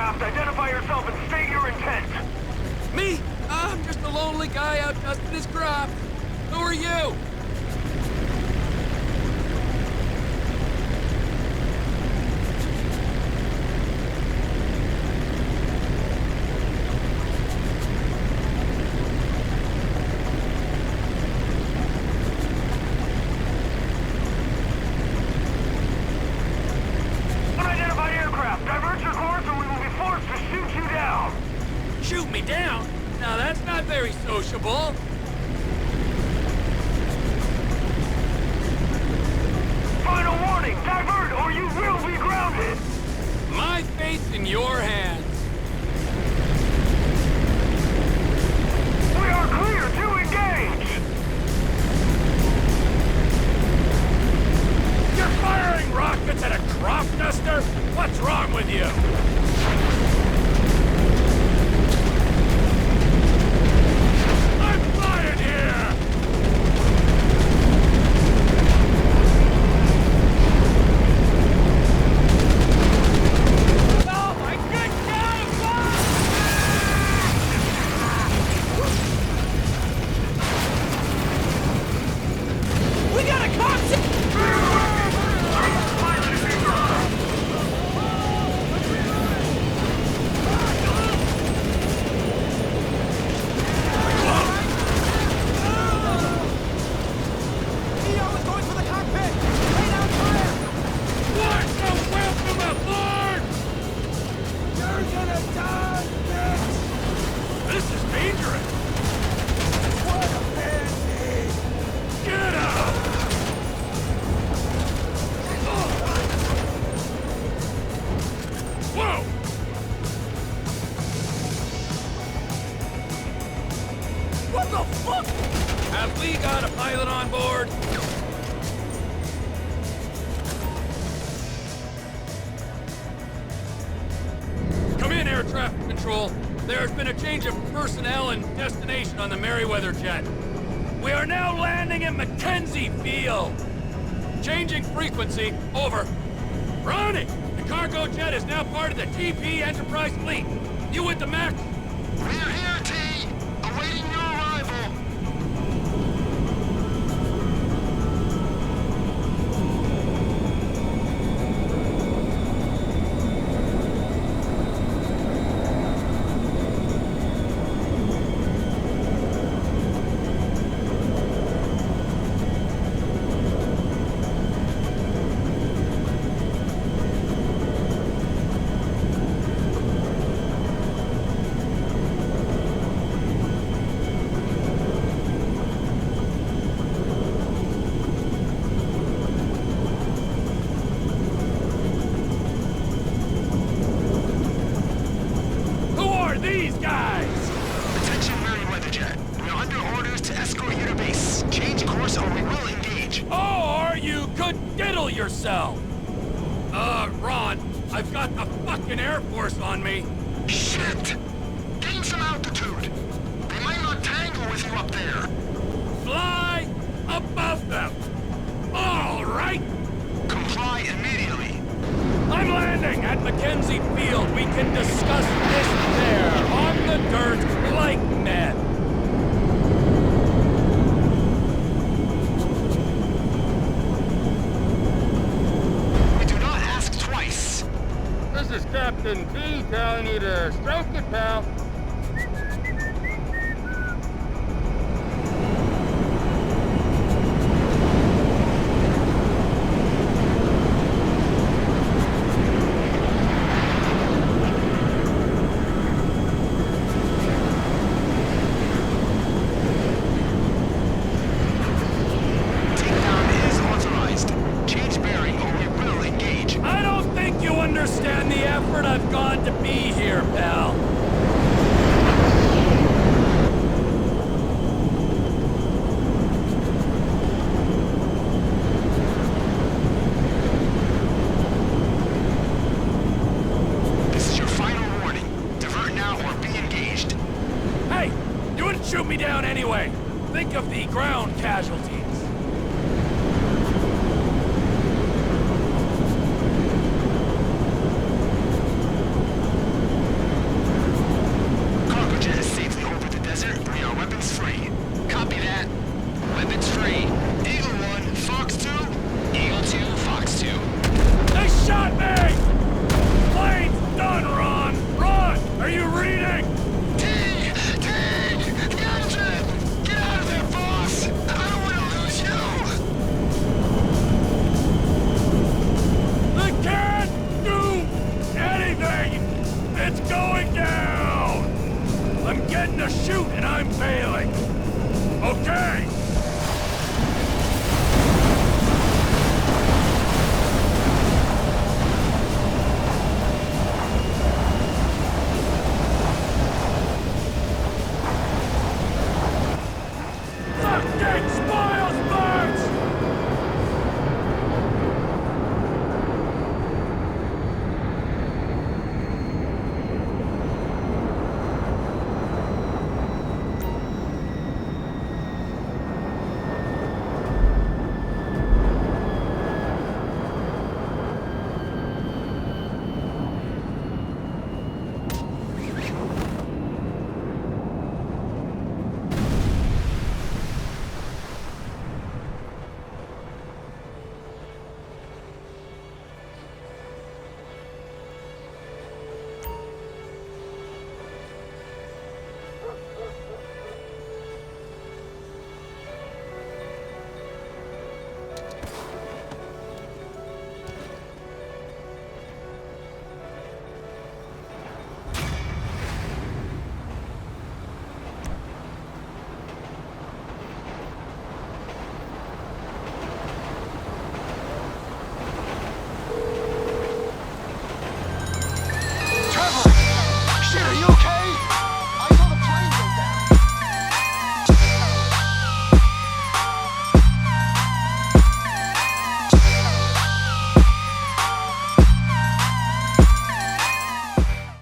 aircraft, identify yourself and state your intent. Me? I'm just a lonely guy out dusting his crop. Who are you? Unidentified aircraft, divert your course or we will be forced to shoot you down. Shoot me down? Now that's not very sociable. Final warning, divert or you will be grounded. My fate's in your hands. We are clear to engage. You're firing rockets at a crop duster? What's wrong with you? I'm flying here! Oh my good God! We got a concept! What a welcome aboard! You're gonna die, bitch! This is dangerous! What a bandit! Get out! Whoa! What the fuck? Have we got a pilot on board? Come in, air traffic control. There's been a change of personnel and destination on the Merryweather jet. We are now landing at Mackenzie Field. Changing frequency, over. Ronnie, the cargo jet is now part of the TP Enterprise fleet. You with the Mac? We're here, T. Awaiting your arrival. Who are these guys? Attention, Merryweather Jet. We're under orders to escort you to base. Change course or we will engage. Or you could diddle yourself. Ron, I've got the fucking Air Force on me. Shit! Gain some altitude. They might not tangle with you up there. Fly above them. All right. Comply immediately. I'm landing at Mackenzie Field. We can discuss this there, on the dirt, like men. We do not ask twice. This is Captain T telling you to stroke it, pal. Takedown is authorized. Change bearing or we will engage. I don't think you understand the effort I've gone to be here, pal. This is your final warning. Divert now or be engaged. Hey, you wouldn't shoot me down anyway. Think of the ground casualties. threaten to shoot and I'm bailing. Okay,